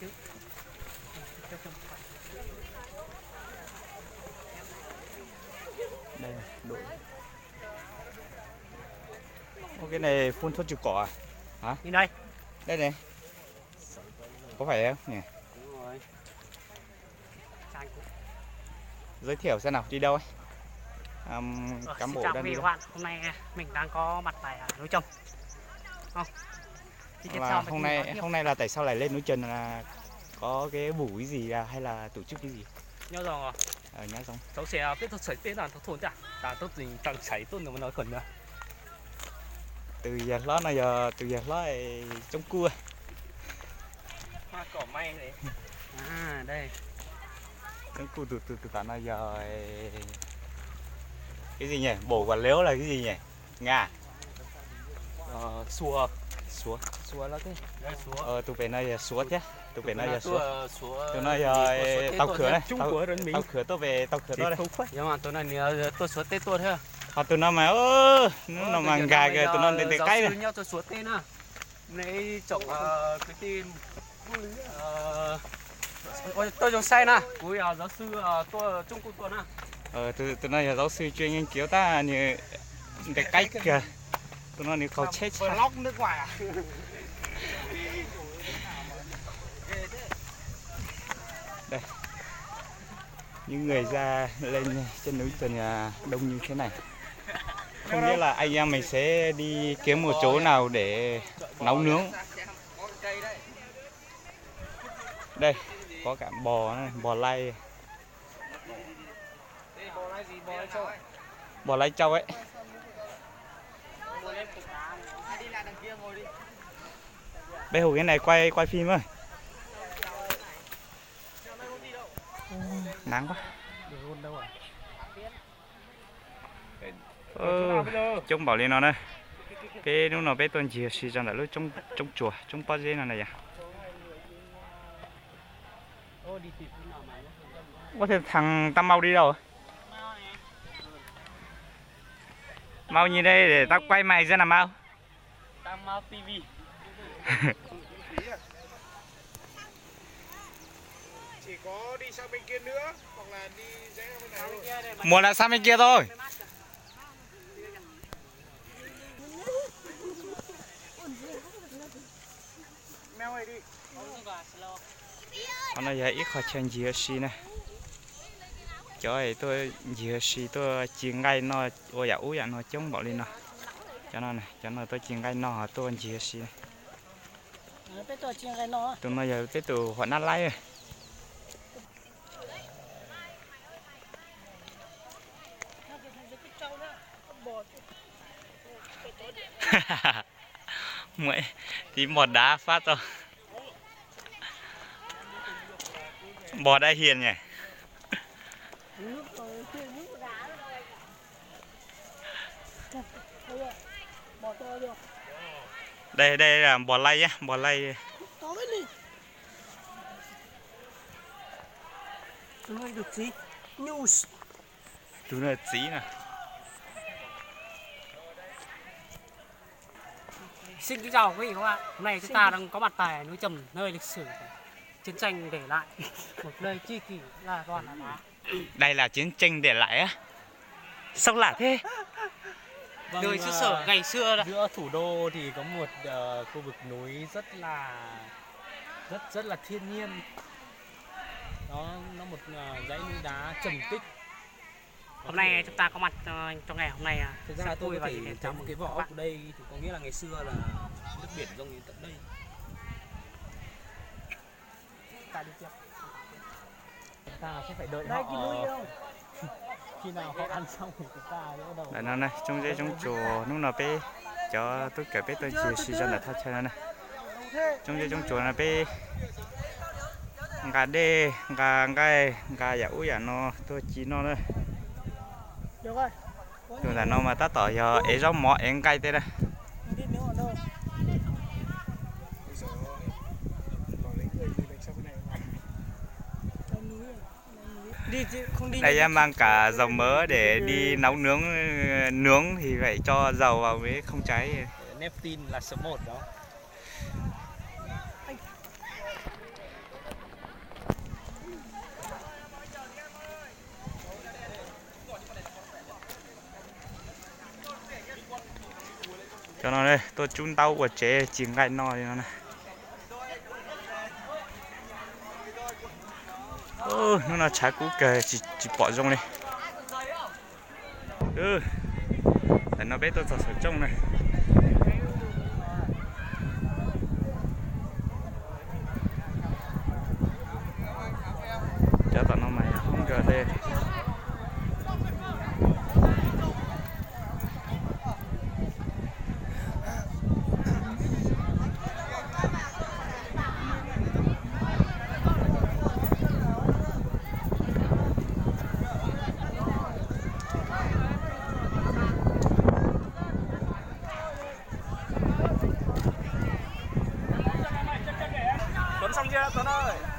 chứ. Đây đội. Ô, cái này phun thuốc trừ cỏ à? Hả? Đi đây. Đây này. Có phải không nhỉ? Đúng rồi. Giới thiệu xem nào, đi đâu ấy? Cán bộ đang đi đâu? Bạn, hôm nay mình đang có mặt tại núi Trầm. Hôm nay là tại sao lại lên núi Trần, là có cái vụ cái gì hay là tổ chức cái gì? Nhớ rồi. Nhớ xong. Cháu sẽ biết thuật sấy tên là thôn chả. Đã tốt gì chẳng sấy tốt nữa mà nói cần nữa. Từ giờ nó trông cua. Hoa cỏ may đấy. À đây. Trông cua từ tận bây giờ. Cái gì nhỉ? Bổ quả lếu là cái gì nhỉ? Nga. Xùa Là cái. xùa. Tụi bên này xúa chứ. Tụi bên này xúa. Tụi nó tàu khứa này. Tàu khứa tôi về tàu khứa tôi đây. Nhưng mà tụi này nhớ tôi xúa tết tôi thôi. Tụi nó mà nó mà gà kìa, tụi nó đến để cái này. Nhau tôi xúa tết à. Này trồng cái tin tôi trồng sai nè. Cuối giáo sư tôi Trung Quốc tuần à. Tụi nó là giáo sư chuyên nghiên cứu ta như cái cách kìa. Tụi nó nếu không chết vlog nước ngoài à? Đây. Những người ra lên trên núi Trần đông như thế này. Không biết là anh em mình sẽ đi kiếm một chỗ nào để nấu nướng. Đây, có cả bò này, bò lai. Bò lai trâu ấy. Bây giờ cái này quay phim ơi. Nắng quá. Trông bảo lên nó đây. Cái lúc nào bé tuần chiều xì ra là lúc trong chùa, trong bao giờ này à? Có thể thằng Tam Mau đi đâu? Mau nhìn đây để tao quay mày ra nào Mau. Tam Mau TV. Chỉ có đi sang bên kia nữa hoặc là đi rẽ bên này thôi. Muốn là sang bên kia thôi. Mèo này đi. Hôm nay giờ ít khó chen gì xí này. Cho ấy tôi gì xí tôi chỉ ngay nó ôi dạ nó chống bỏ lên nó. Cho nó này, cho nó tôi chỉ ngay nó tôi gì xí này. Tụi nó giờ cái tụ họ nát lái rồi. Mày thì một đá phát rồi. Bò đã hiền nhỉ. Đây là bò lay nhá, bò lay. Nói được gì? News. Đúng là tí nè. Xin kính chào quý vị các bạn. Hôm nay chúng ta đang có mặt tại núi Trầm, nơi lịch sử chiến tranh để lại một nơi chi kỷ là Đoàn Đá Đá. Đây là chiến tranh để lại á? Sao lạ thế? Nơi xứ sở ngày xưa đó. Giữa thủ đô thì có một khu vực núi rất là thiên nhiên. Nó một dãy núi đá trầm tích. Hôm nay chúng ta có mặt trong ngày hôm nay Thực ra là tôi có thể thấy một cái vỏ ốc ở đây thì có nghĩa là ngày xưa là nước biển dâng đến tận đây. Ta đi tiếp. Chúng ta sẽ phải đợi họ khi nào họ ăn xong thì chúng ta sẽ bắt đầu. Đây nó này, trong dây trong chùa lúc nào bé cho tôi kể bé tôi chia sẻ cho là thật chơi này. Trong dây trong chùa là bé gà đê, gà dạo dạ nó tôi chỉ nó đây. Được rồi. Rồi là nó mà ta tỏ giờ ấy rau mọ ấy cay thế đây. Đây em mang cả dầu mỡ để đi nấu nướng thì phải cho dầu vào mới không cháy. Neptune là số 1 đó. cho nó đây tôi chúng tao của chế chỉ ngay nó cho nó này nó là trái cú kề chỉ bỏ rong đi để nó biết tôi sợ trong này cho tao nó mày không gờ đây Tuấn xong chưa Tuấn ơi?